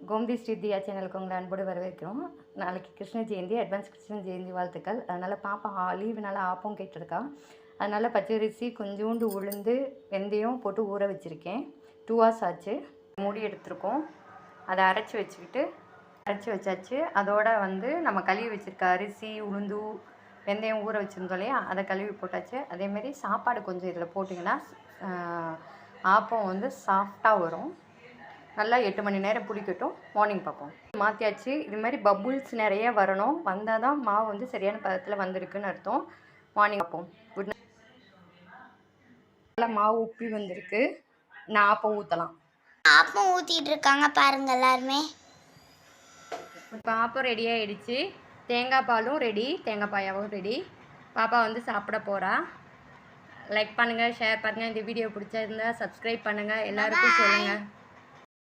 கோமதி ஸ்ரீ தியா சேனலுக்கு உங்களை அன்போடு வரவேற்கிறோம். நாளைக்கு கிருஷ்ண ஜெயந்தி, அட்வான்ஸ் கிருஷ்ண ஜெயந்தி வாழ்த்துக்கள். அதனால் பாப்பா லீவுனால ஆப்பம் கேட்டிருக்கா. அதனால் பச்சரிசி, கொஞ்சோண்டு உளுந்து, வெந்தயம் போட்டு ஊற வச்சுருக்கேன். 2 hours ஆச்சு. மூடி எடுத்துருக்கோம். அதை அரைச்சி வச்சாச்சு. அதோட நம்ம கழுவி வச்சுருக்க அரிசி, உளுந்து, வெந்தயம் ஊற வச்சுருந்தோம் இல்லையா, அதை கழுவி போட்டாச்சு. அதேமாரி சாப்பாடு கொஞ்சம் இதில் போட்டிங்கன்னா ஆப்பம் சாஃப்டாக வரும். நல்லா 8 மணி நேரம் பிடிக்கட்டும். மார்னிங் பார்ப்போம். மாற்றியாச்சு. இதுமாதிரி பபுள்ஸ் நிறைய வரணும். வந்தால் தான் மாவு சரியான பதத்தில் வந்திருக்குன்னு அர்த்தம். மார்னிங் பார்ப்போம். Good night. நல்லா மாவு உப்பி வந்திருக்கு. நான் ஆப்பம் ஊற்றலாம். ஆப்பம் ஊற்றிட்டு இருக்காங்க பாருங்க எல்லாருமே. இப்போ ஆப்பம் ரெடி ஆகிடுச்சு. தேங்காய் பாலும் ரெடி, தேங்காய் பாயாவும் ரெடி. பாப்பா சாப்பிட போகிறா. லைக் பண்ணுங்கள், ஷேர் பண்ணுங்கள். இந்த வீடியோ பிடிச்சிருந்தா சப்ஸ்கிரைப் பண்ணுங்கள். எல்லாருக்கும் சொல்லுங்கள்.